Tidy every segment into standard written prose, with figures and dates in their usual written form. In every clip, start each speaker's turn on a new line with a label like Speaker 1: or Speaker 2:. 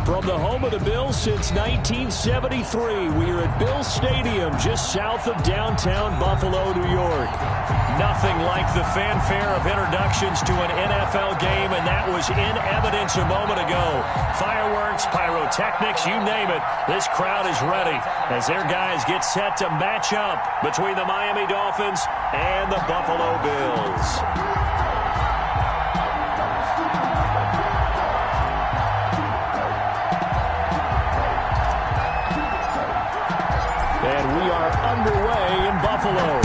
Speaker 1: From the home of the Bills since 1973, we are at Bills Stadium just south of downtown Buffalo, New York. Nothing like the fanfare of introductions to an NFL game, and that was in evidence a moment ago. Fireworks, pyrotechnics, you name it. This crowd is ready as their guys get set to match up between the Miami Dolphins and the Buffalo Bills. And we are underway in Buffalo.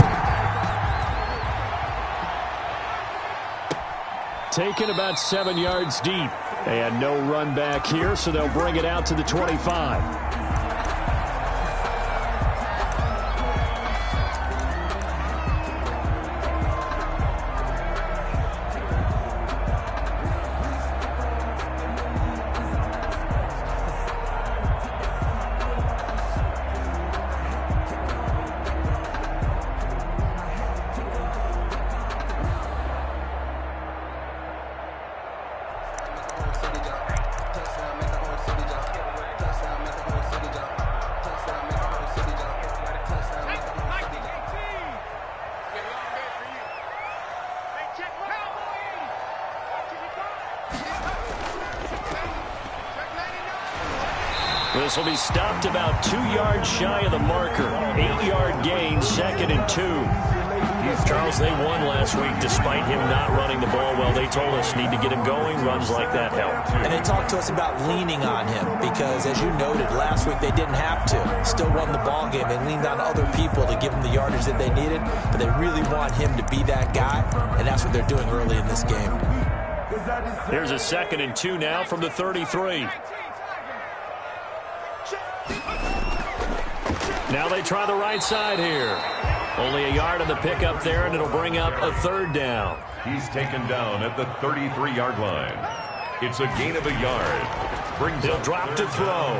Speaker 1: Taken about 7 yards deep. And no run back here, so they'll bring it out to the 25. This will be stopped about 2 yards shy of the marker. 8-yard gain, 2nd and 2. Charles, they won last week despite him not running the ball well. They told us need to get him going. Runs like that help.
Speaker 2: And they talked to us about leaning on him because, as you noted, last week they didn't have to. Still won the ball game. They leaned on other people to give them the yardage that they needed, but they really want him to be that guy, and that's what they're doing early in this game.
Speaker 1: Here's a 2nd and 2 now from the 33. Now they try the right side here. Only a yard on the pickup there, and it'll bring up a 3rd down.
Speaker 3: He's taken down at the 33-yard line. It's a gain of a yard.
Speaker 1: He'll drop to throw.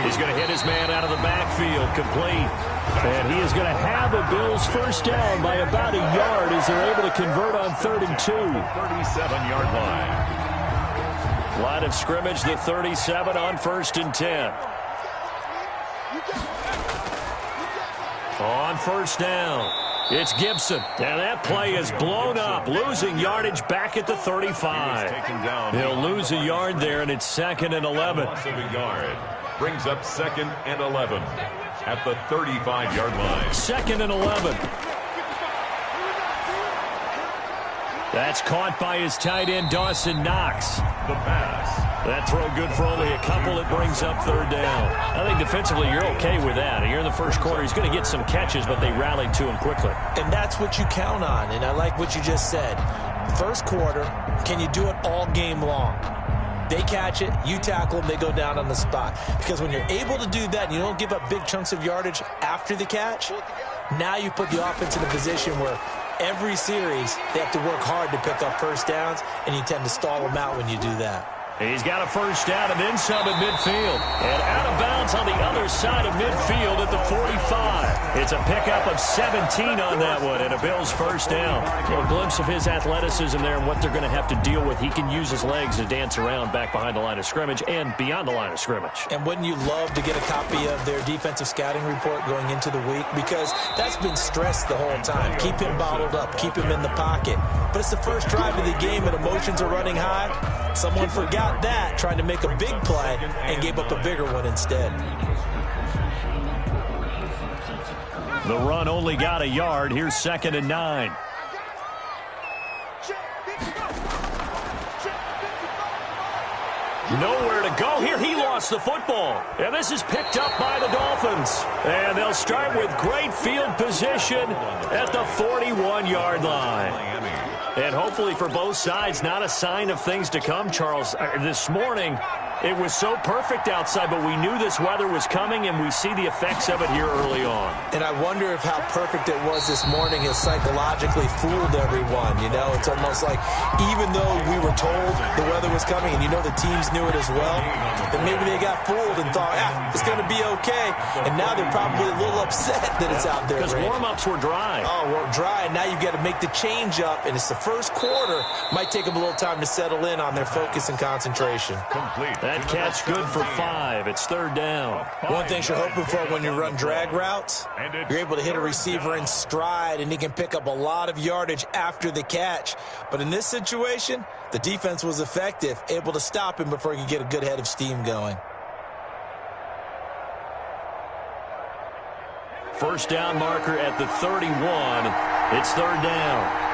Speaker 1: He's going to hit his man out of the backfield, complete. And he is going to have a Bills first down by about a yard as they're able to convert on 3rd and 2.
Speaker 3: 37-yard line.
Speaker 1: Line of scrimmage, the 37 on 1st and 10. On 1st down, it's Gibson. And that play is blown up, losing yardage back at the 35. He'll lose a yard there, and it's 2nd and 11.
Speaker 3: Loss of a yard brings up 2nd and 11 at the 35-yard line.
Speaker 1: 2nd and 11. That's caught by his tight end, Dawson Knox.
Speaker 3: The pass.
Speaker 1: That throw good for only a couple. It brings up 3rd down. I think defensively you're okay with that. Here in the first quarter, he's going to get some catches, but they rallied to him quickly.
Speaker 2: And that's what you count on, and I like what you just said. First quarter, can you do it all game long? They catch it, you tackle them, they go down on the spot. Because when you're able to do that and you don't give up big chunks of yardage after the catch, now you put the offense in a position where every series they have to work hard to pick up first downs, and you tend to stall them out when you do that.
Speaker 1: He's got a first down and then some at midfield. And out of bounds on the other side of midfield at the 45. It's a pickup of 17 on that one and a Bills first down. A glimpse of his athleticism there and what they're going to have to deal with. He can use his legs to dance around back behind the line of scrimmage and beyond the line of scrimmage.
Speaker 2: And wouldn't you love to get a copy of their defensive scouting report going into the week? Because that's been stressed the whole time. Keep him bottled up. Keep him in the pocket. But it's the first drive of the game and emotions are running high. Someone forgot that, trying to make a big play, and gave up a bigger one instead.
Speaker 1: The run only got a yard. Here's 2nd and 9. Nowhere to go here. He lost the football. And this is picked up by the Dolphins. And they'll start with great field position at the 41-yard line. And hopefully for both sides, not a sign of things to come, Charles. This morning, it was so perfect outside, but we knew this weather was coming, and we see the effects of it here early on.
Speaker 2: And I wonder if how perfect it was this morning has psychologically fooled everyone. You know, it's almost like even though we were told the weather was coming, and you know the teams knew it as well, then maybe they got fooled and thought, it's going to be okay. And now they're probably a little upset that it's out there.
Speaker 1: Because warm-ups were dry.
Speaker 2: Oh, well, dry, and now you've got to make the change up, and it's the first quarter might take them a little time to settle in on their focus and concentration.
Speaker 1: That catch good for 5. It's third down.
Speaker 2: One thing you're hoping for when you run drag routes, you're able to hit a receiver in stride, and he can pick up a lot of yardage after the catch. But in this situation, the defense was effective, able to stop him before he could get a good head of steam going.
Speaker 1: First down marker at the 31. It's third down.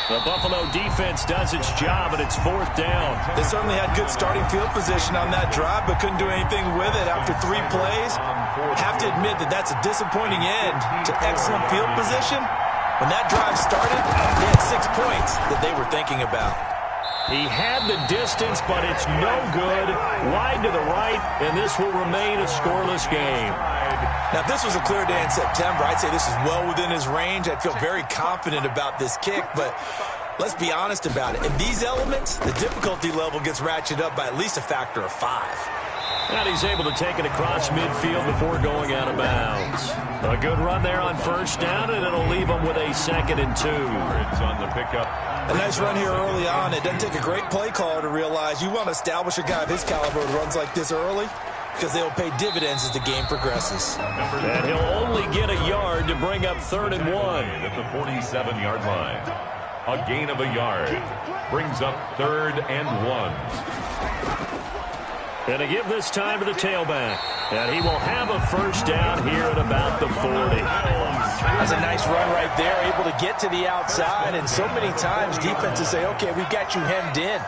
Speaker 1: The Buffalo defense does its job, and it's fourth down.
Speaker 2: They certainly had good starting field position on that drive, but couldn't do anything with it after 3 plays. Have to admit that that's a disappointing end to excellent field position. When that drive started, they had 6 points that they were thinking about.
Speaker 1: He had the distance, but it's no good. Wide to the right, and this will remain a scoreless game.
Speaker 2: Now, if this was a clear day in September, I'd say this is well within his range. I'd feel very confident about this kick, but let's be honest about it. In these elements, the difficulty level gets ratcheted up by at least a factor of 5.
Speaker 1: And he's able to take it across midfield before going out of bounds. A good run there on first down, and it'll leave him with a 2nd and 2.
Speaker 3: It's on the pickup.
Speaker 2: A nice run here early on. It doesn't take a great play caller to realize you want to establish a guy of his caliber who runs like this early, because they'll pay dividends as the game progresses.
Speaker 1: And he'll only get a yard to bring up 3rd and 1.
Speaker 3: At the 47-yard line. A gain of a yard brings up 3rd and 1.
Speaker 1: And to give this time to the tailback. And he will have a first down here at about the 40.
Speaker 2: That's a nice run right there, able to get to the outside. And so many times defenses say, okay, we've got you hemmed in.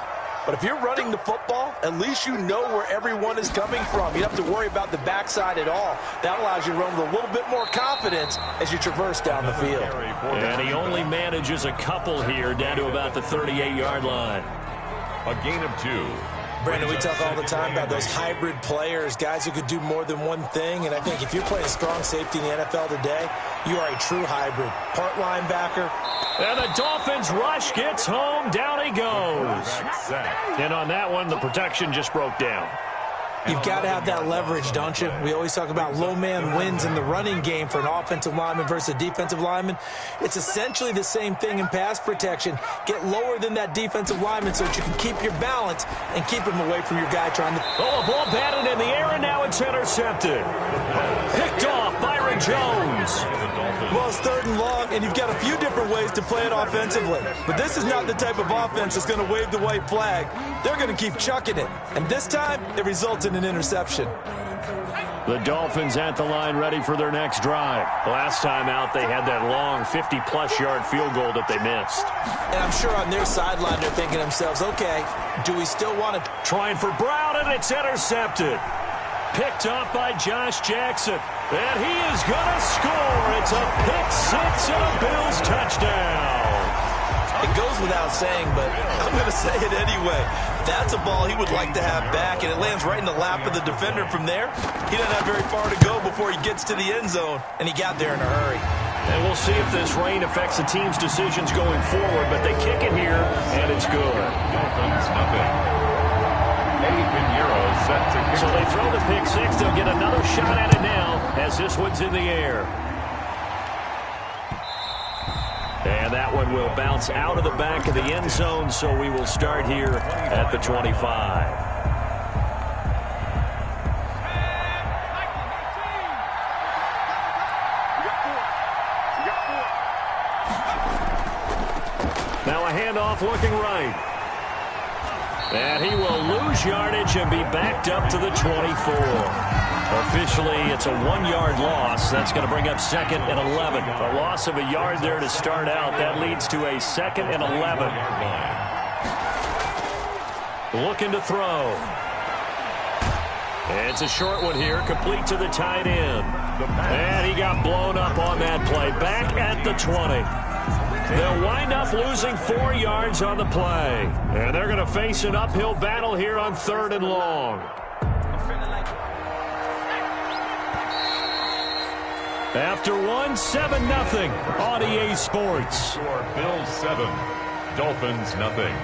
Speaker 2: But if you're running the football, at least you know where everyone is coming from. You don't have to worry about the backside at all. That allows you to run with a little bit more confidence as you traverse down the field.
Speaker 1: And he only manages a couple here down to about the 38-yard line.
Speaker 3: A gain of 2.
Speaker 2: Brandon, we talk all the time about those hybrid players, guys who could do more than one thing. And I think if you're playing strong safety in the NFL today, you are a true hybrid. Part linebacker.
Speaker 1: And the Dolphins rush gets home. Down he goes. And on that one, the protection just broke down.
Speaker 2: You've got to have that leverage, don't you? We always talk about low man wins in the running game for an offensive lineman versus a defensive lineman. It's essentially the same thing in pass protection. Get lower than that defensive lineman so that you can keep your balance and keep him away from your guy trying to...
Speaker 1: Oh, a ball batted in the air, and now it's intercepted. Picked off Byron Jones.
Speaker 2: Well, it's 3rd and long, and you've got a few different ways to play it offensively. But this is not the type of offense that's going to wave the white flag. They're going to keep chucking it. And this time, it results in an interception.
Speaker 1: The Dolphins at the line ready for their next drive. Last time out, they had that long 50-plus yard field goal that they missed.
Speaker 2: And I'm sure on their sideline, they're thinking to themselves, okay, do we still want to...
Speaker 1: Trying for Brown, and it's intercepted. Picked off by Josh Jackson. And he is going to score. It's a pick 6 and a Bills touchdown.
Speaker 2: It goes without saying, but I'm going to say it anyway. That's a ball he would like to have back, and it lands right in the lap of the defender from there. He doesn't have very far to go before he gets to the end zone, and he got there in a hurry.
Speaker 1: And we'll see if this rain affects the team's decisions going forward, but they kick it here, and it's good.
Speaker 3: Dolphins nothing.
Speaker 1: So they throw the pick 6. They'll get another shot at it now as this one's in the air. And that one will bounce out of the back of the end zone, so we will start here at the 25. Now a handoff looking right. And he will lose yardage and be backed up to the 24. Officially, it's a 1-yard loss. That's going to bring up 2nd and 11. A loss of a yard there to start out. That leads to a 2nd and 11. Looking to throw. It's a short one here, complete to the tight end. And he got blown up on that play. Back at the 20. They'll wind up losing 4 yards on the play. And they're going to face an uphill battle here on 3rd and long. After 7-0 on EA Sports.
Speaker 3: Bills 7, Dolphins nothing.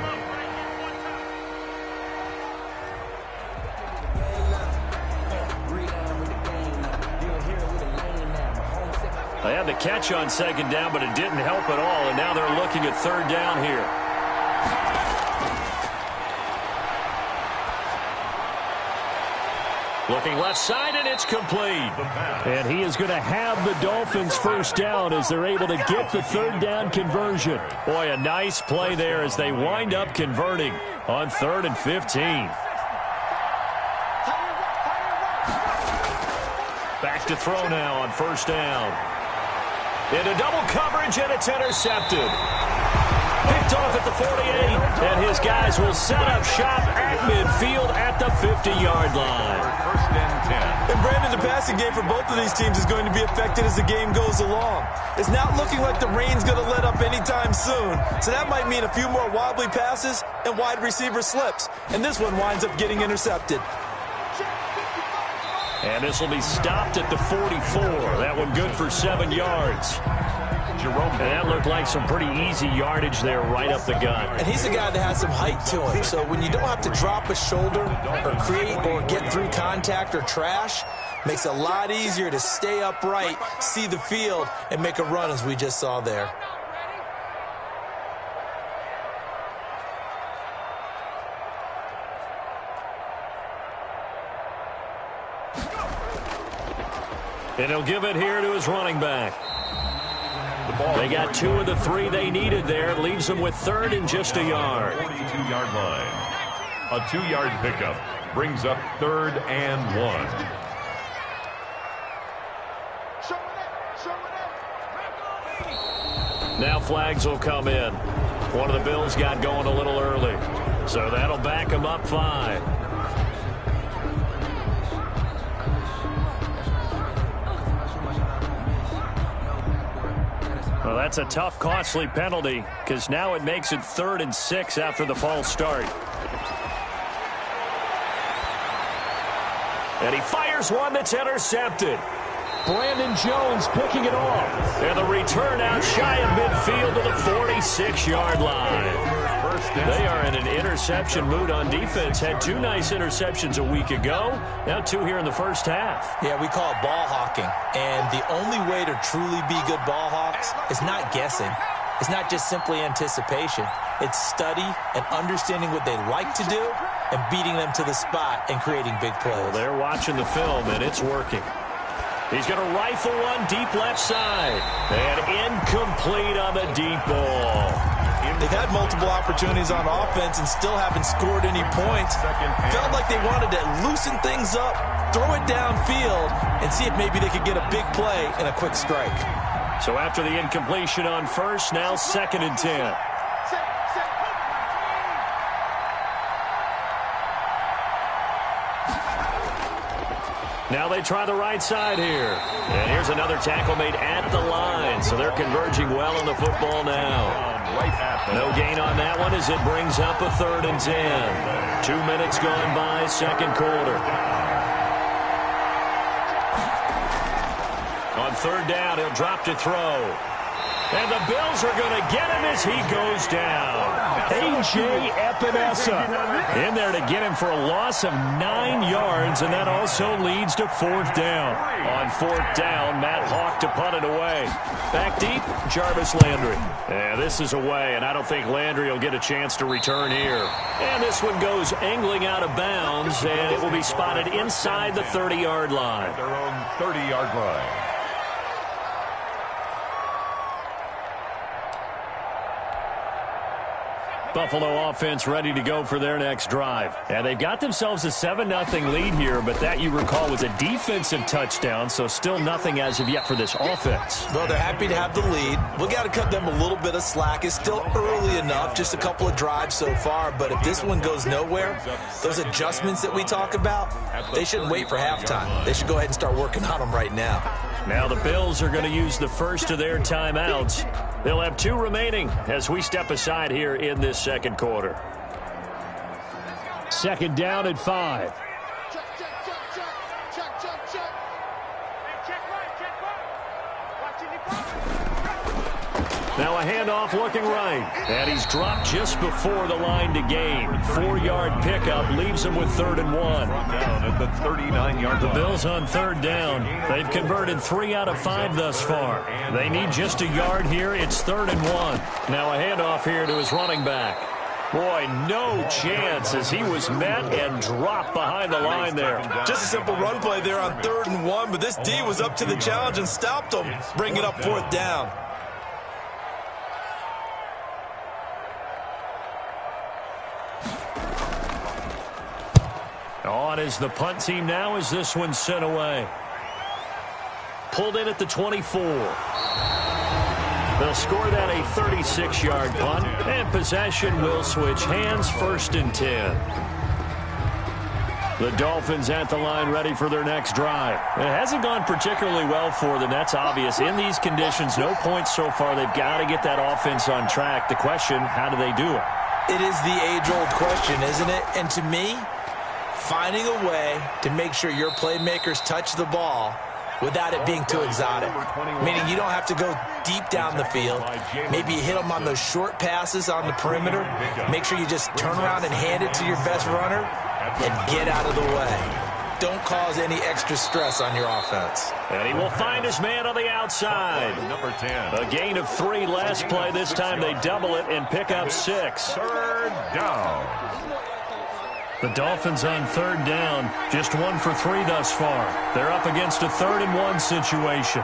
Speaker 1: They had the catch on second down, but it didn't help at all, and now they're looking at third down here. Looking left side, and it's complete. And he is going to have the Dolphins first down as they're able to get the third down conversion. Boy, a nice play there as they wind up converting on 3rd and 15. Back to throw now on first down. Into double coverage, and it's intercepted. Picked off at the 48, and his guys will set up shop at midfield at the 50-yard line.
Speaker 3: First and 10.
Speaker 2: And Brandon, the passing game for both of these teams is going to be affected as the game goes along. It's not looking like the rain's going to let up anytime soon, so that might mean a few more wobbly passes and wide receiver slips. And this one winds up getting intercepted.
Speaker 1: And this will be stopped at the 44. That one good for 7 yards. And that looked like some pretty easy yardage there right up the gut.
Speaker 2: And he's a guy that has some height to him. So when you don't have to drop a shoulder or create or get through contact or trash, makes it a lot easier to stay upright, see the field, and make a run as we just saw there.
Speaker 1: And he'll give it here to his running back. They got 2 of the 3 they needed there. It leaves them with 3rd and just a yard.
Speaker 3: 42-yard line. A 2-yard pickup brings up 3rd and 1.
Speaker 1: Now flags will come in. One of the Bills got going a little early, so that'll back them up 5. Well, that's a tough, costly penalty because now it makes it 3rd and 6 after the false start. And he fires one that's intercepted. Brandon Jones picking it off. And the return out shy of midfield to the 46-yard line. They are in an interception mood on defense. Had 2 nice interceptions a week ago. Now 2 here in the first half.
Speaker 2: Yeah, we call it ball hawking. And the only way to truly be good ball hawks is not guessing. It's not just simply anticipation. It's study and understanding what they like to do and beating them to the spot and creating big plays.
Speaker 1: Well, they're watching the film, and it's working. He's going to rifle one deep left side. And incomplete on the deep ball.
Speaker 2: They've had multiple opportunities on offense and still haven't scored any points. Felt like they wanted to loosen things up, throw it downfield, and see if maybe they could get a big play and a quick strike.
Speaker 1: So after the incompletion on first, now 2nd and 10. Now they try the right side here. And here's another tackle made at the line. So they're converging well on the football now. No gain on that one as it brings up a 3rd and 10. 2 minutes gone by, second quarter. On 3rd down, he'll drop to throw. And the Bills are going to get him as he goes down. A.J. Epinesa in there to get him for a loss of 9 yards, and that also leads to 4th down. On 4th down, Matt Hawk to punt it away. Back deep, Jarvis Landry. Yeah, this is away, and I don't think Landry will get a chance to return here. And this one goes angling out of bounds, and it will be spotted inside the 30-yard line.
Speaker 3: Their own 30-yard line.
Speaker 1: Buffalo offense ready to go for their next drive. And they've got themselves a 7-0 lead here, but that, you recall, was a defensive touchdown, so still nothing as of yet for this offense.
Speaker 2: Well, they're happy to have the lead. We got to cut them a little bit of slack. It's still early enough, just a couple of drives so far, but if this one goes nowhere, those adjustments that we talk about, they shouldn't wait for halftime. They should go ahead and start working on them right now.
Speaker 1: Now the Bills are going to use the first of their timeouts. They'll have 2 remaining as we step aside here in this second quarter. 2nd down and 5. Now a handoff looking right. And he's dropped just before the line to gain. 4-yard pickup leaves him with 3rd and 1.
Speaker 3: Down at the 39-yard line.
Speaker 1: The Bills on 3rd down. They've converted 3 out of 5 thus far. They need just a yard here. It's 3rd and 1. Now a handoff here to his running back. Boy, no chance as he was met and dropped behind the line there.
Speaker 2: Just a simple run play there on 3rd and 1, but this D was up to the challenge and stopped him, bringing up 4th down.
Speaker 1: On is the punt team now as this one's sent away. Pulled in at the 24. They'll score that a 36-yard punt, and possession will switch hands, 1st and 10. The Dolphins at the line ready for their next drive. It hasn't gone particularly well for them. That's obvious. In these conditions, no points so far. They've got to get that offense on track. The question, how do they do it?
Speaker 2: It is the age-old question, isn't it? And to me, finding a way to make sure your playmakers touch the ball without it being too exotic. Meaning you don't have to go deep down the field. Maybe you hit them on those short passes on the perimeter. Make sure you just turn around and hand it to your best runner and get out of the way. Don't cause any extra stress on your offense.
Speaker 1: And he will find his man on the outside.
Speaker 3: Number 10.
Speaker 1: A gain of 3 last play. This time they double it and pick up 6.
Speaker 3: 3rd down.
Speaker 1: The Dolphins on 3rd down, just 1 for 3 thus far. They're up against a 3rd and 1 situation.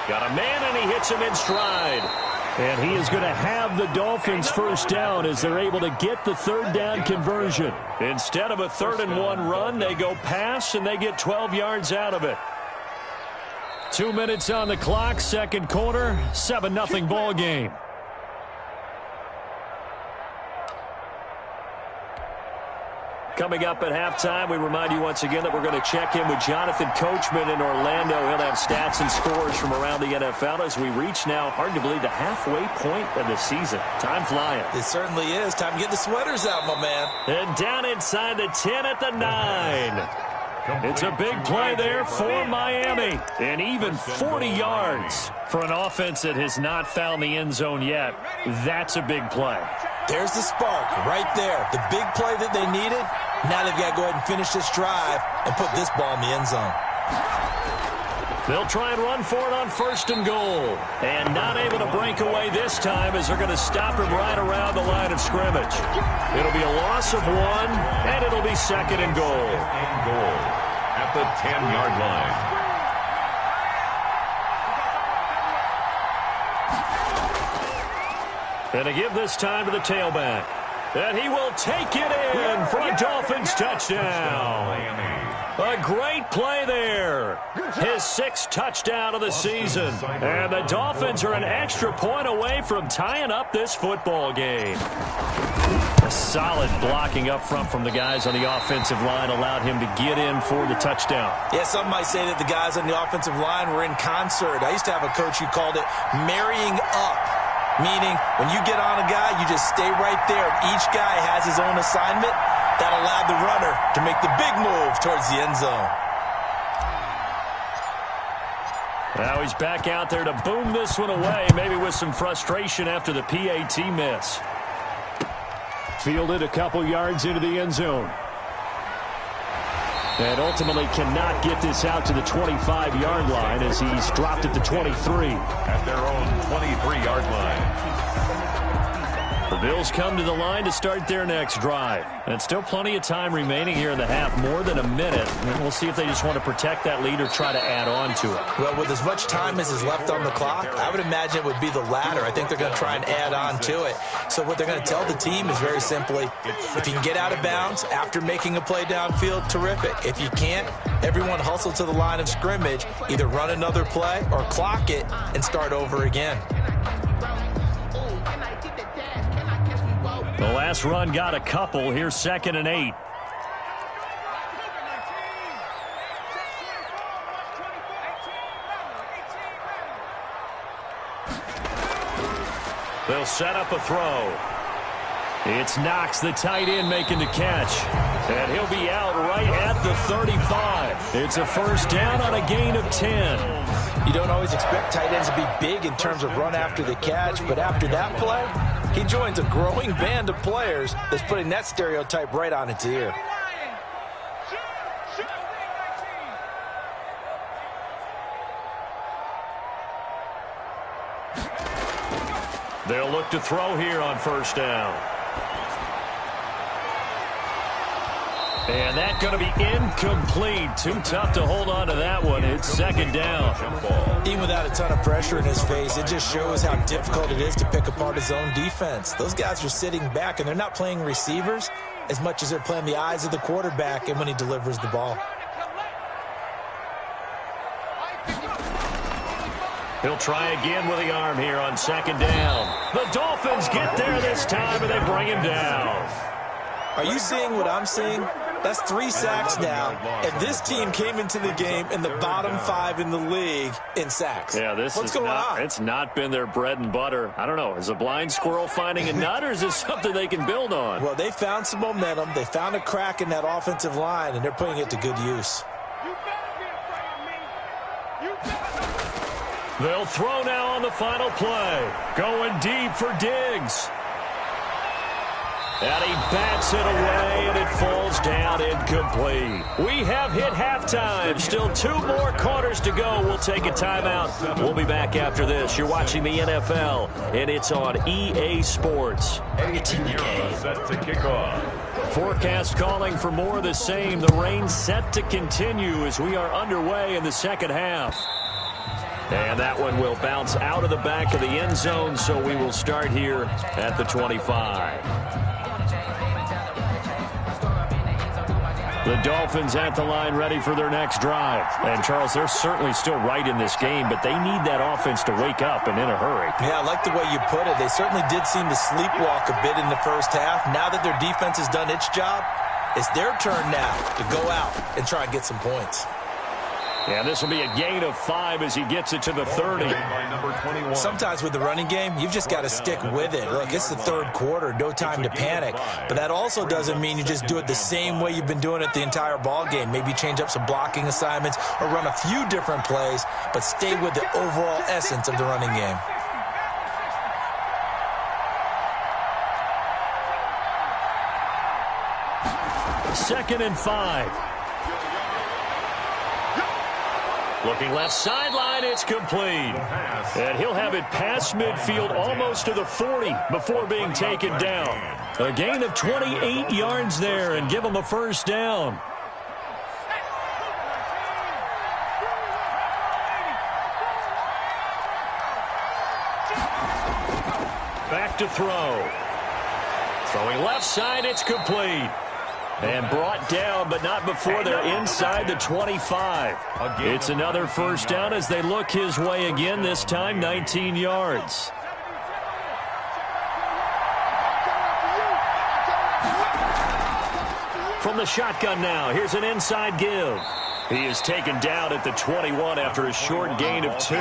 Speaker 1: Got a man, and he hits him in stride. And he is going to have the Dolphins 1st down as they're able to get the 3rd down conversion. Instead of a 3rd and 1 run, they go pass, and they get 12 yards out of it. 2 minutes on the clock, 2nd quarter, 7-0 ball game. Coming up at halftime, we remind you once again that we're going to check in with Jonathan Coachman in Orlando. He'll have stats and scores from around the NFL as we reach now, hard to believe, the halfway point of the season. Time flying.
Speaker 2: It certainly is. Time to get the sweaters out, my man.
Speaker 1: And down inside the 10 at the 9. It's a big play there for Miami. And even 40 yards for an offense that has not found the end zone yet. That's a big play.
Speaker 2: There's the spark right there. The big play that they needed. Now they've got to go ahead and finish this drive and put this ball in the end zone.
Speaker 1: They'll try and run for it on 1st and goal. And not able to break away this time as they're going to stop him right around the line of scrimmage. It'll be a loss of 1, and it'll be 2nd and goal.
Speaker 3: At the 10-yard line.
Speaker 1: And to give this time to the tailback. And he will take it in for a Dolphins touchdown. A great play there. His 6th touchdown of the season. And the Dolphins are an extra point away from tying up this football game. A solid blocking up front from the guys on the offensive line allowed him to get in for the touchdown.
Speaker 2: Yeah, some might say that the guys on the offensive line were in concert. I used to have a coach who called it marrying up. Meaning, when you get on a guy, you just stay right there. Each guy has his own assignment. That allowed the runner to make the big move towards the end zone.
Speaker 1: Now he's back out there to boom this one away, maybe with some frustration after the PAT miss. Fielded a couple yards into the end zone. And ultimately cannot get this out to the 25-yard line as he's dropped at the 23.
Speaker 3: At their own 23-yard line.
Speaker 1: The Bills come to the line to start their next drive. And still plenty of time remaining here in the half, more than a minute. And we'll see if they just want to protect that lead or try to add on to it.
Speaker 2: Well, with as much time as is left on the clock, I would imagine it would be the latter. I think they're going to try and add on to it. So what they're going to tell the team is very simply, if you can get out of bounds after making a play downfield, terrific. If you can't, everyone hustle to the line of scrimmage, either run another play or clock it and start over again.
Speaker 1: The last run got a couple. Here's 2nd and 8. They'll set up a throw. It's Knox, the tight end, making the catch. And he'll be out right at the 35. It's a first down on a gain of 10.
Speaker 2: You don't always expect tight ends to be big in terms of run after the catch, but after that play, he joins a growing band of players that's putting that stereotype right on its ear.
Speaker 1: They'll look to throw here on first down. And that's going to be incomplete. Too tough to hold on to that one. It's second down.
Speaker 2: Even without a ton of pressure in his face, it just shows how difficult it is to pick apart his own defense. Those guys are sitting back, and they're not playing receivers as much as they're playing the eyes of the quarterback and when he delivers the ball.
Speaker 1: He'll try again with the arm here on second down. The Dolphins get there this time, and they bring him down.
Speaker 2: Are you seeing what I'm seeing? That's 3 sacks now, and this team came into the game in the bottom 5 in the league in sacks.
Speaker 1: Yeah, what's going on? It's not been their bread and butter. I don't know. Is a blind squirrel finding a nut, or is this something they can build on?
Speaker 2: Well, they found some momentum. They found a crack in that offensive line, and they're putting it to good use.
Speaker 1: They'll throw now on the final play. Going deep for Diggs. And he bats it away, and it falls down incomplete. We have hit halftime. Still 2 more quarters to go. We'll take a timeout. We'll be back after this. You're watching the NFL, and it's on EA Sports. It's in the game.
Speaker 3: Set to kick off.
Speaker 1: Forecast calling for more of the same. The rain set to continue as we are underway in the second half. And that one will bounce out of the back of the end zone, so we will start here at the 25. The Dolphins at the line ready for their next drive. And, Charles, they're certainly still right in this game, but they need that offense to wake up and in a hurry.
Speaker 2: Yeah, I like the way you put it. They certainly did seem to sleepwalk a bit in the first half. Now that their defense has done its job, it's their turn now to go out and try and get some points.
Speaker 1: Yeah, this will be a gain of 5 as he gets it to the 30.
Speaker 2: Sometimes with the running game, you've just got to stick with it. Look, it's the third quarter, no time to panic. But that also doesn't mean you just do it the same way you've been doing it the entire ball game. Maybe change up some blocking assignments or run a few different plays, but stay with the overall essence of the running game.
Speaker 1: Second and 5. Looking left sideline, it's complete. And he'll have it past midfield almost to the 40 before being taken down. A gain of 28 yards there and give him a first down. Back to throw. Throwing left side, it's complete. And brought down, but not before they're inside the 25. It's another first down as they look his way again, this time 19 yards. From the shotgun now, here's an inside give. He is taken down at the 21 after a short gain of 2.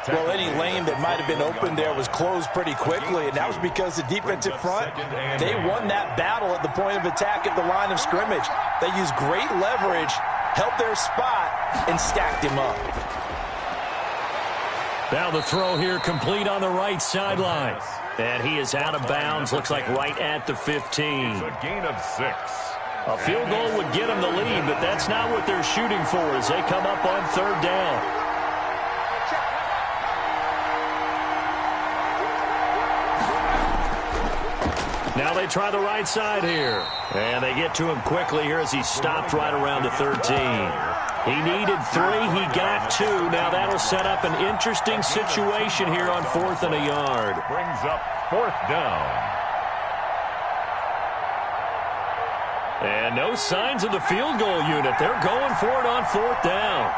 Speaker 2: Well, any lane that might have been open there was closed pretty quickly, and that was because the defensive front, they won that battle at the point of attack at the line of scrimmage. They used great leverage, held their spot, and stacked him up.
Speaker 1: Now the throw here complete on the right sideline. And he is out of bounds, looks like right at the 15.
Speaker 3: It's a gain of 6.
Speaker 1: A field goal would get them the lead, but that's not what they're shooting for as they come up on third down. Now they try the right side here. And they get to him quickly here as he stopped right around the 13. He needed 3. He got 2. Now that'll set up an interesting situation here on 4th and a yard.
Speaker 3: Brings up 4th down.
Speaker 1: And no signs of the field goal unit. They're going for it on 4th down.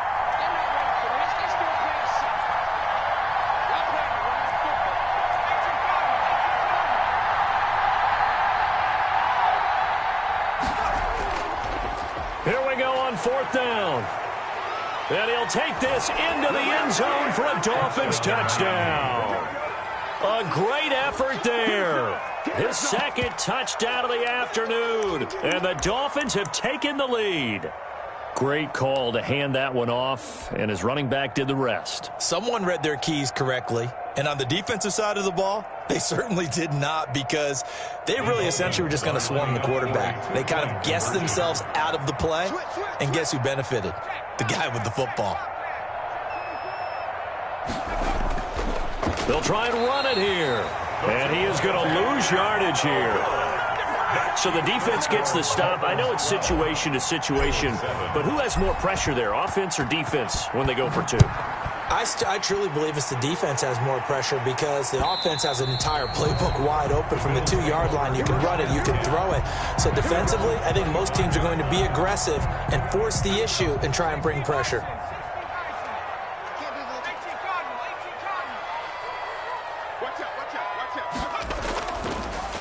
Speaker 1: Here we go on 4th down. And he'll take this into the end zone for a Dolphins touchdown. A great effort there. His second touchdown of the afternoon. And the Dolphins have taken the lead. Great call to hand that one off, and his running back did the rest.
Speaker 2: Someone read their keys correctly, and on the defensive side of the ball, they certainly did not, because they really essentially were just going to swarm the quarterback. They kind of guessed themselves out of the play, and guess who benefited? The guy with the football.
Speaker 1: They'll try and run it here, and he is going to lose yardage here. So the defense gets the stop. I know it's situation to situation, but who has more pressure there, offense or defense, when they go for two?
Speaker 2: I truly believe it's the defense has more pressure, because the offense has an entire playbook wide open from the 2-yard line. You can run it, you can throw it. So defensively, I think most teams are going to be aggressive and force the issue and try and bring pressure.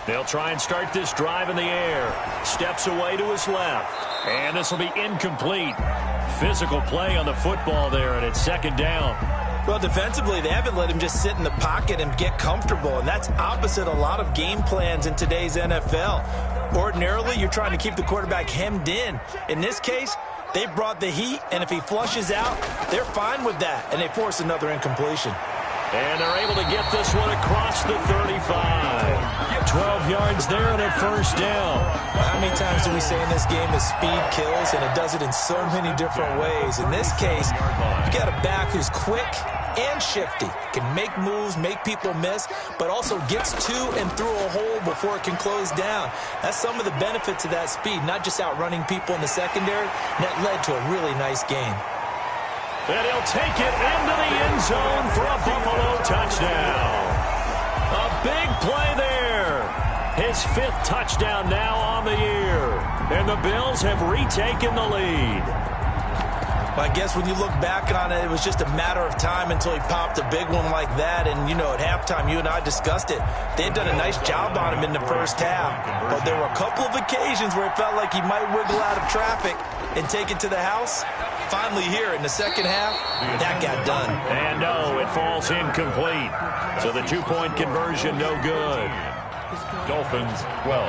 Speaker 1: They'll try and start this drive in the air. Steps away to his left. And this will be incomplete. Physical play on the football there, and it's second down.
Speaker 2: Well, defensively, they haven't let him just sit in the pocket and get comfortable, and that's opposite a lot of game plans in today's NFL. Ordinarily, you're trying to keep the quarterback hemmed in. In this case, they brought the heat, and if he flushes out, they're fine with that, and they force another incompletion.
Speaker 1: And they're able to get this one across the 35. 12 yards there and a first down.
Speaker 2: How many times do we say in this game that speed kills, and it does it in so many different ways? In this case, you got a back who's quick and shifty, can make moves, make people miss, but also gets to and through a hole before it can close down. That's some of the benefits of that speed, not just outrunning people in the secondary. And that led to a really nice game.
Speaker 1: And he'll take it into the end zone for a Buffalo touchdown. A big play there. His 5th touchdown now on the year. And the Bills have retaken the lead.
Speaker 2: Well, I guess when you look back on it, it was just a matter of time until he popped a big one like that. And, you know, at halftime, you and I discussed it. They had done a nice job on him in the first half. But there were a couple of occasions where it felt like he might wiggle out of traffic and take it to the house. Finally here in the second half, that got done.
Speaker 1: And no, it falls incomplete. So the 2-point conversion, no good.
Speaker 3: Dolphins 12.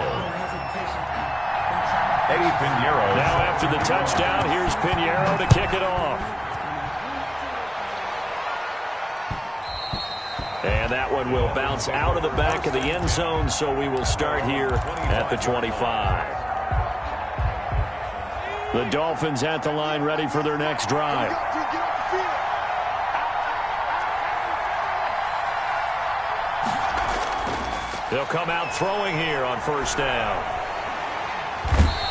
Speaker 3: Eddie Pinheiro.
Speaker 1: Now after the touchdown, here's Pinheiro to kick it off. And that one will bounce out of the back of the end zone, so we will start here at the 25. The Dolphins at the line, ready for their next drive. They'll come out throwing here on first down.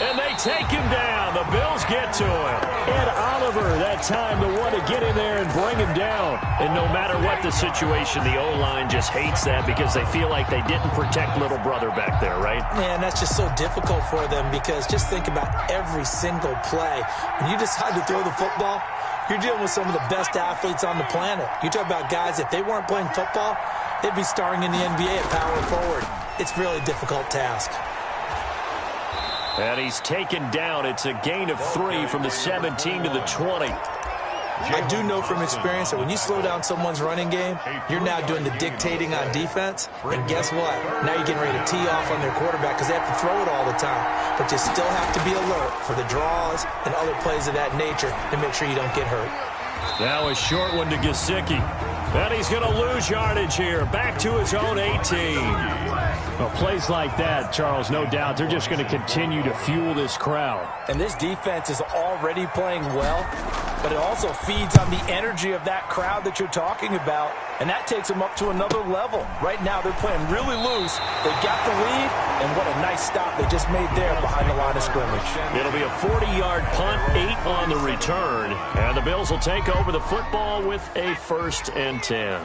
Speaker 1: And they take him down. The Bills get to him. Ed Oliver, that time, the one to get in there and bring him down. And no matter what the situation, the O-line just hates that because they feel like they didn't protect little brother back there, right?
Speaker 2: Man, that's just so difficult for them, because just think about every single play. When you decide to throw the football, you're dealing with some of the best athletes on the planet. You talk about guys, if they weren't playing football, they'd be starring in the NBA at power forward. It's a really difficult task.
Speaker 1: And he's taken down. It's a gain of 3 from the 17 to the 20.
Speaker 2: I do know from experience that when you slow down someone's running game, you're now doing the dictating on defense. And guess what? Now you're getting ready to tee off on their quarterback because they have to throw it all the time. But you still have to be alert for the draws and other plays of that nature to make sure you don't get hurt.
Speaker 1: Now a short one to Gesicki. And he's going to lose yardage here. Back to his own 18. Well, plays like that, Charles, no doubt, they're just going to continue to fuel this crowd.
Speaker 2: And this defense is already playing well, but it also feeds on the energy of that crowd that you're talking about, and that takes them up to another level. Right now, they're playing really loose. They got the lead, and what a nice stop they just made there behind the line of scrimmage.
Speaker 1: It'll be a 40-yard punt, 8 on the return, and the Bills will take over the football with a 1st and 10.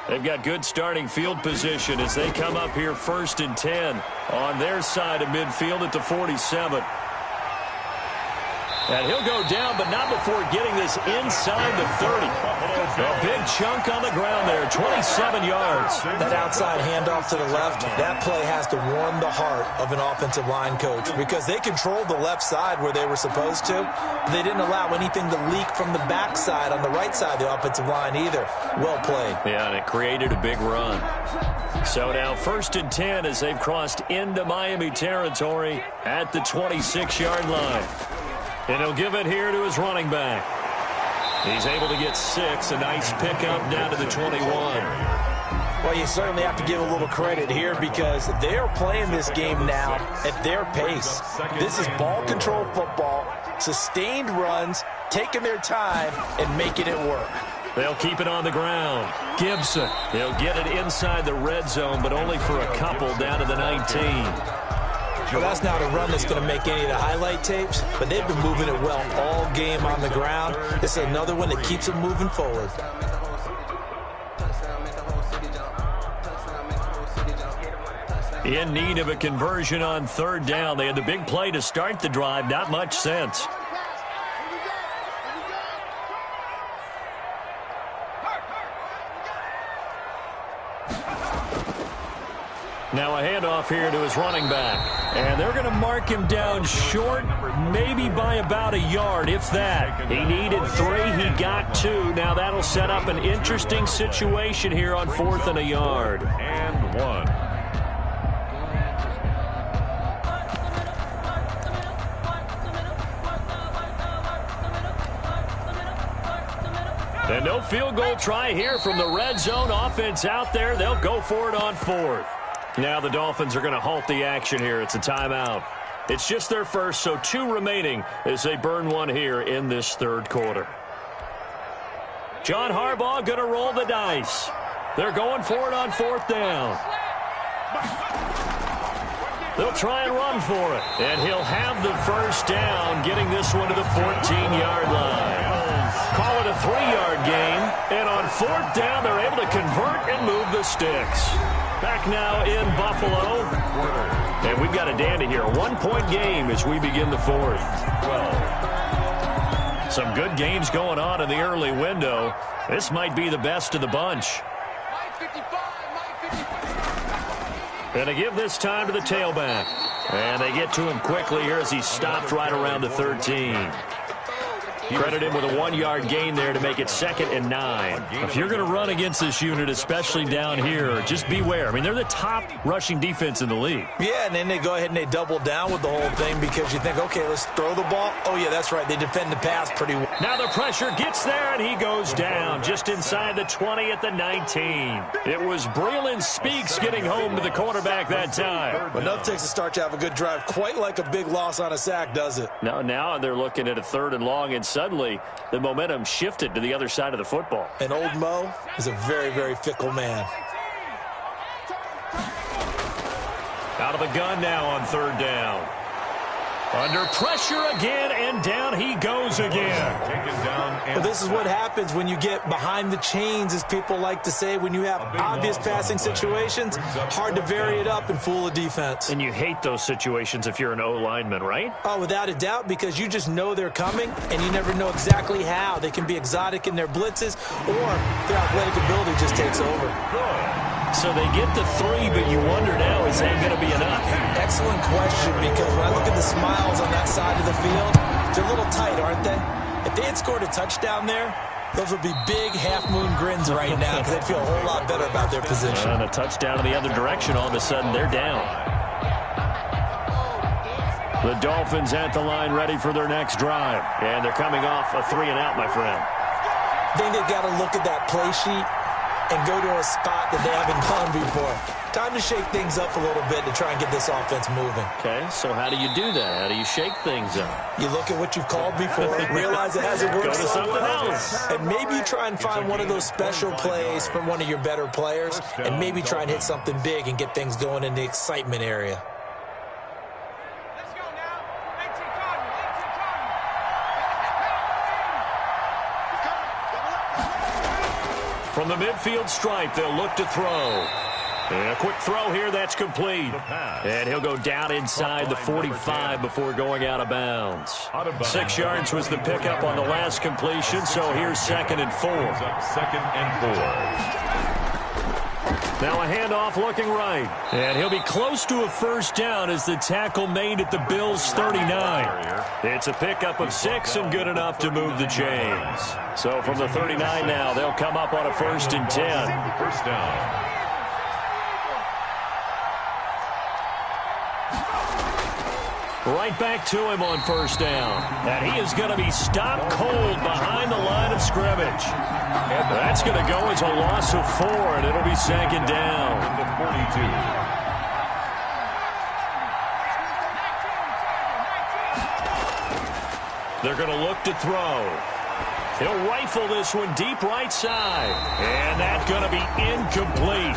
Speaker 1: They've got good starting field position as they come up here 1st and 10 on their side of midfield at the 47. And he'll go down, but not before getting this inside the 30. A big chunk on the ground there, 27 yards.
Speaker 2: That outside handoff to the left, that play has to warm the heart of an offensive line coach because they controlled the left side where they were supposed to. They didn't allow anything to leak from the backside on the right side of the offensive line either. Well played.
Speaker 1: Yeah, and it created a big run. So now 1st and 10 as they've crossed into Miami territory at the 26-yard line. And he'll give it here to his running back. He's able to get 6, a nice pickup down to the 21.
Speaker 2: Well, you certainly have to give a little credit here because they're playing this game now at their pace. This is ball control football, sustained runs, taking their time, and making it work.
Speaker 1: They'll keep it on the ground. Gibson, he'll get it inside the red zone, but only for a couple down to the 19.
Speaker 2: Well, that's not a run that's going to make any of the highlight tapes, but they've been moving it well all game on the ground. This is another one that keeps them moving forward.
Speaker 1: In need of a conversion on 3rd down. They had the big play to start the drive. Not much sense. Now a handoff here to his running back. And they're going to mark him down short, maybe by about a yard, if that. He needed 3, he got 2. Now that'll set up an interesting situation here on 4th and a yard.
Speaker 3: And 1.
Speaker 1: And no field goal try here from the red zone. Offense out there. They'll go for it on 4th. Now the Dolphins are going to halt the action here. It's a timeout. It's just their first, so 2 remaining as they burn one here in this 3rd quarter. John Harbaugh going to roll the dice. They're going for it on 4th down. They'll try and run for it. And he'll have the first down, getting this one to the 14-yard line. Call it a 3-yard gain. And on 4th down, they're able to convert and move the sticks. Back now in Buffalo. And we've got a dandy here. A 1-point game as we begin the 4th. 12. Some good games going on in the early window. This might be the best of the bunch. And they give this time to the tailback. And they get to him quickly here as he stopped right around the 13. Credit him with a 1-yard gain there to make it 2nd and 9. If you're going to run against this unit, especially down here, just beware. I mean, they're the top rushing defense in the league.
Speaker 2: Yeah, and then they go ahead and they double down with the whole thing because you think, okay, let's throw the ball. Oh, yeah, that's right. They defend the pass pretty well.
Speaker 1: Now the pressure gets there, and he goes down just inside the 20 at the 19. It was Breeland Speaks getting home to the quarterback that time.
Speaker 2: Well, enough takes to start to have a good drive. Quite like a big loss on a sack, does it?
Speaker 1: Now they're looking at a 3rd and long, and suddenly the momentum shifted to the other side of the football.
Speaker 2: And old Mo is a very, very fickle man.
Speaker 1: Out of the gun now on 3rd down. Under pressure again, and down he goes again.
Speaker 3: Taken down.
Speaker 2: Well, this is what happens when you get behind the chains, as people like to say. When you have obvious passing situations, hard to vary it up and fool a defense.
Speaker 1: And you hate those situations if you're an O-lineman, right?
Speaker 2: Oh, without a doubt, because you just know they're coming, and you never know exactly how. They can be exotic in their blitzes, or their athletic ability just takes over.
Speaker 1: So they get the 3, but you wonder now, is that going to be enough?
Speaker 2: Excellent question, because when I look at the smiles on that side of the field, they're a little tight, aren't they? If they had scored a touchdown there, those would be big half-moon grins right now because they'd feel a whole lot better about their position.
Speaker 1: And a touchdown in the other direction, all of a sudden they're down. The Dolphins at the line ready for their next drive. And they're coming off a 3-and-out, my friend.
Speaker 2: I think they've got to look at that play sheet and go to a spot that they haven't gone before. Time to shake things up a little bit to try and get this offense moving.
Speaker 1: Okay, so how do you do that? How do you shake things up?
Speaker 2: You look at what you've called before, realize it hasn't worked
Speaker 1: Go to
Speaker 2: so
Speaker 1: something
Speaker 2: well,
Speaker 1: else.
Speaker 2: and maybe you try and find one of those special plays from one of your better players, and maybe try and hit something big and get things going in the excitement area.
Speaker 1: From the midfield stripe, they'll look to throw. And a quick throw here, that's complete. And he'll go down inside the 45 before going out of bounds. 6 yards was the pickup on the last completion, so here's 2nd and 4.
Speaker 3: 2nd and 4.
Speaker 1: Now a handoff looking right. And he'll be close to a first down as the tackle made at the Bills' 39. It's a pickup of 6 and good enough to move the chains. So from the 39 now, they'll come up on a 1st and 10.
Speaker 3: First down.
Speaker 1: Right back to him on 1st down. And he is going to be stopped cold behind the line of scrimmage. That's going to go as a loss of 4, and it'll be 2nd down.
Speaker 3: The 42.
Speaker 1: They're going to look to throw. He'll rifle this one deep right side. And that's going to be incomplete.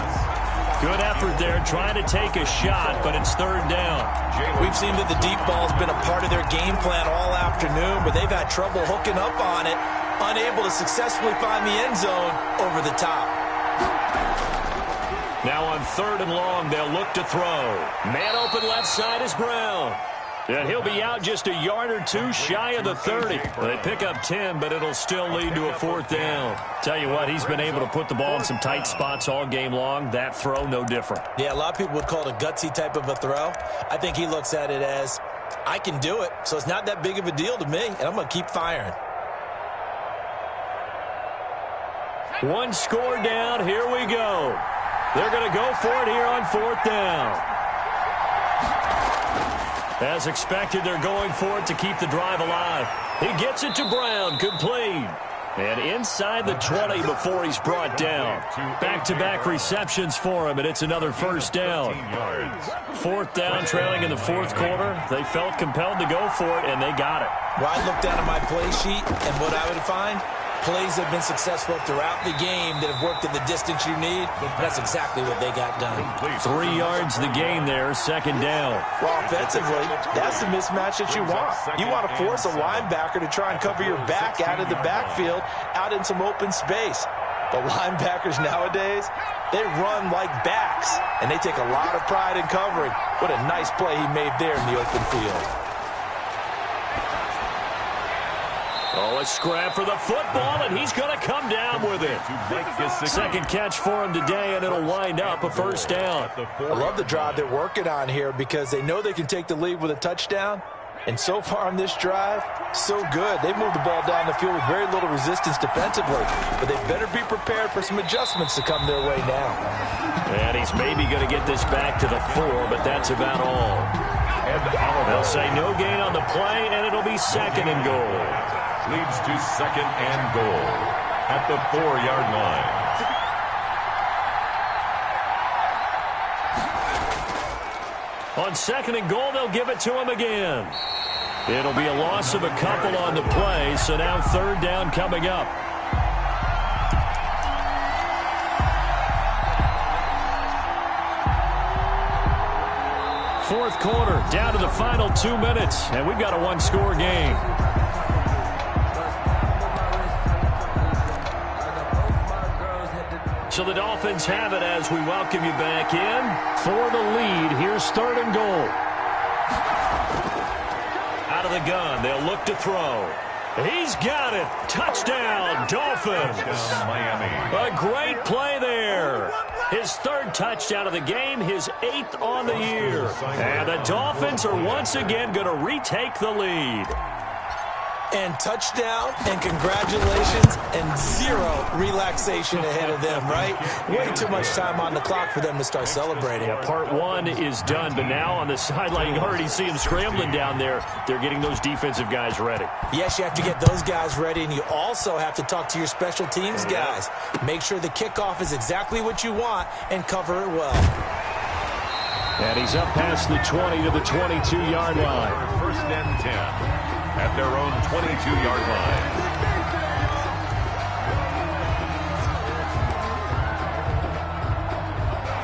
Speaker 1: Good effort there trying to take a shot, but it's 3rd down.
Speaker 2: We've seen that the deep ball's been a part of their game plan all afternoon, but they've had trouble hooking up on it, unable to successfully find the end zone over the top.
Speaker 1: Now on 3rd and long, they'll look to throw. Man open left side is Brown. And he'll be out just a yard or 2 shy of the 30. They pick up 10, but it'll still lead to a 4th down. Tell you what, he's been able to put the ball in some tight spots all game long. That throw, no different.
Speaker 2: Yeah, a lot of people would call it a gutsy type of a throw. I think he looks at it as, I can do it, so it's not that big of a deal to me, and I'm going to keep firing.
Speaker 1: 1 score down, here we go. They're going to go for it here on 4th down. As expected, they're going for it to keep the drive alive. He gets it to Brown, complete. And inside the 20 before he's brought down. Back-to-back receptions for him, and it's another 1st down. 4th down, trailing in the 4th quarter. They felt compelled to go for it, and they got it.
Speaker 2: Well, I looked down at my play sheet, and what I would find, plays have been successful throughout the game that have worked in the distance you need. That's exactly what they got done.
Speaker 1: 3 yards the gain there, 2nd down.
Speaker 2: Well, offensively, that's the mismatch that you want. You want to force a linebacker to try and cover your back out of the backfield, out in some open space. The linebackers nowadays, they run like backs, and they take a lot of pride in covering. What a nice play he made there in the open field.
Speaker 1: Oh, a scrap for the football, and he's going to come down with it. 2nd catch for him today, and it'll wind up a 1st down.
Speaker 2: I love the drive they're working on here because they know they can take the lead with a touchdown. And so far on this drive, so good. They've moved the ball down the field with very little resistance defensively. But they better be prepared for some adjustments to come their way now.
Speaker 1: And he's maybe going to get this back to the 4, but that's about all. They'll say no gain on the play, and it'll be 2nd and goal.
Speaker 3: Leads to 2nd and goal at the 4-yard line.
Speaker 1: On 2nd and goal, they'll give it to him again. It'll be a loss of a couple on the play, so now 3rd down coming up. Fourth quarter, down to the final 2 minutes, and we've got a 1-score game. So the Dolphins have it as we welcome you back in for the lead. Here's 3rd and goal. Out of the gun, they'll look to throw. He's got it. Touchdown, Dolphins.
Speaker 3: Touchdown, Miami.
Speaker 1: A great play there. His 3rd touchdown of the game, his 8th on the year. And the Dolphins are once again going to retake the lead.
Speaker 2: And touchdown, and congratulations, and 0 relaxation ahead of them, right? Way too much time on the clock for them to start celebrating.
Speaker 1: Yeah, part 1 is done, but now on the sideline, you already see them scrambling down there. They're getting those defensive guys ready.
Speaker 2: Yes, you have to get those guys ready, and you also have to talk to your special teams guys. Make sure the kickoff is exactly what you want and cover it well.
Speaker 1: And he's up past the 20 to the 22-yard line.
Speaker 3: 1st and 10. At their own 22-yard line.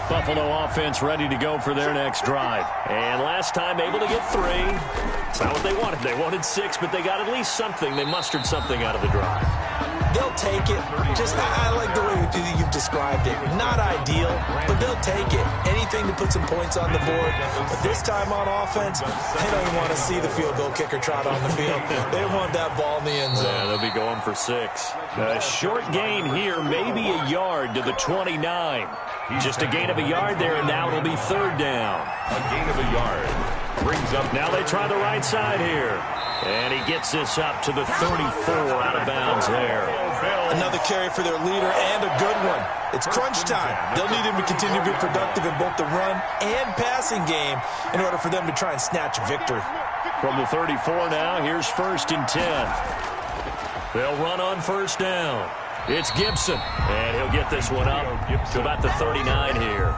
Speaker 1: Buffalo offense ready to go for their next drive. And last time able to get 3. It's not what they wanted. They wanted 6, but they got at least something. They mustered something out of the drive.
Speaker 2: They'll take it. I like the way exactly as you've described it. Not ideal, but they'll take it. Anything to put some points on the board. But this time on offense, they don't even want to see the field goal kicker trot on the field. They want that ball in the end zone.
Speaker 1: Yeah, they'll be going for 6. A short gain here, maybe a yard to the 29. Just a gain of a yard there, and now it'll be 3rd down.
Speaker 3: A gain of a yard. Brings up.
Speaker 1: Now they try the right side here. And he gets this up to the 34 out of bounds there.
Speaker 2: Another carry for their leader and a good one. It's crunch time. They'll need him to continue to be productive in both the run and passing game in order for them to try and snatch a victory.
Speaker 1: From the 34 now, here's 1st and 10. They'll run on 1st down. It's Gibson, and he'll get this one up to about the 39 here.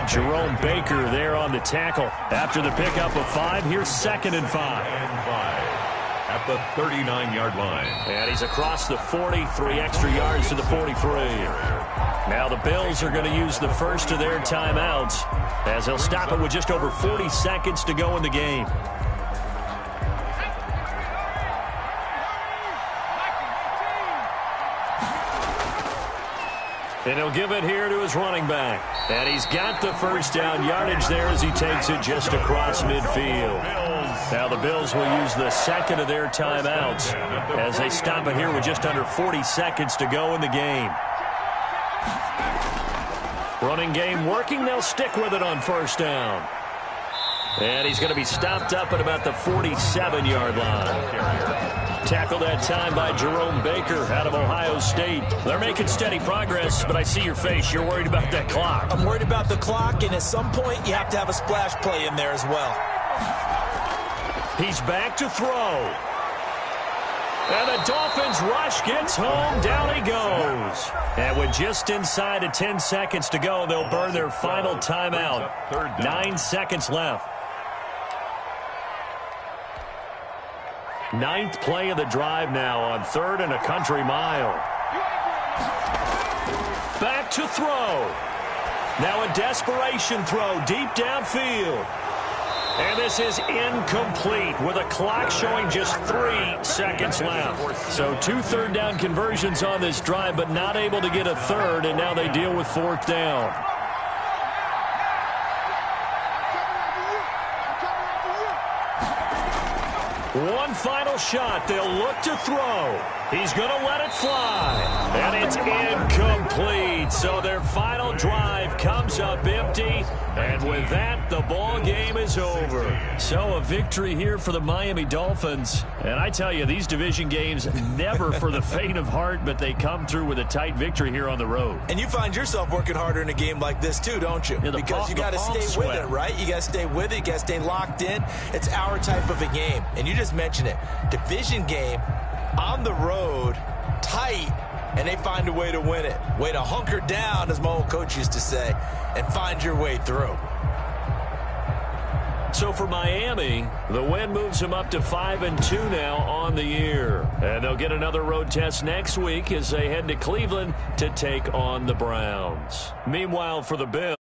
Speaker 1: Jerome Baker there on the tackle. After the pickup of 5, here's 2nd and 5.
Speaker 3: At the 39-yard line.
Speaker 1: And he's across the 40, 3 extra yards to the 43. Now the Bills are going to use the first of their timeouts as they'll stop it with just over 40 seconds to go in the game. And he'll give it here to his running back. And he's got the 1st down yardage there as he takes it just across midfield. Now the Bills will use the 2nd of their timeouts as they stop it here with just under 40 seconds to go in the game. Running game working. They'll stick with it on 1st down. And he's going to be stopped up at about the 47-yard line. Tackled that time by Jerome Baker out of Ohio State. They're making steady progress, but I see your face. You're worried about that clock.
Speaker 2: I'm worried about the clock, and at some point you have to have a splash play in there as well.
Speaker 1: He's back to throw. And the Dolphins rush gets home. Down he goes. And with just inside of 10 seconds to go, they'll burn their final timeout. 9 seconds left. 9th play of the drive now on 3rd and a country mile. Back to throw. Now a desperation throw deep downfield. And this is incomplete with a clock showing just 3 seconds left. So 2 3rd down conversions on this drive, but not able to get a 3rd, and now they deal with 4th down. One final shot. They'll look to throw. He's going to let it fly. And it's incomplete. So their final drive comes up empty. And with that, the ball game is over. So a victory here for the Miami Dolphins. And I tell you, these division games, never for the faint of heart, but they come through with a tight victory here on the road.
Speaker 2: And you find yourself working harder in a game like this too, don't you?
Speaker 1: Yeah,
Speaker 2: because you got to stay with it, right? You got to stay with it. You got to stay locked in. It's our type of a game. And you just mentioned it. Division game on the road, tight, and they find a way to win it. Way to hunker down, as my old coach used to say, and find your way through.
Speaker 1: So for Miami, the win moves them up to 5-2 now on the year. And they'll get another road test next week as they head to Cleveland to take on the Browns. Meanwhile, for the Bills,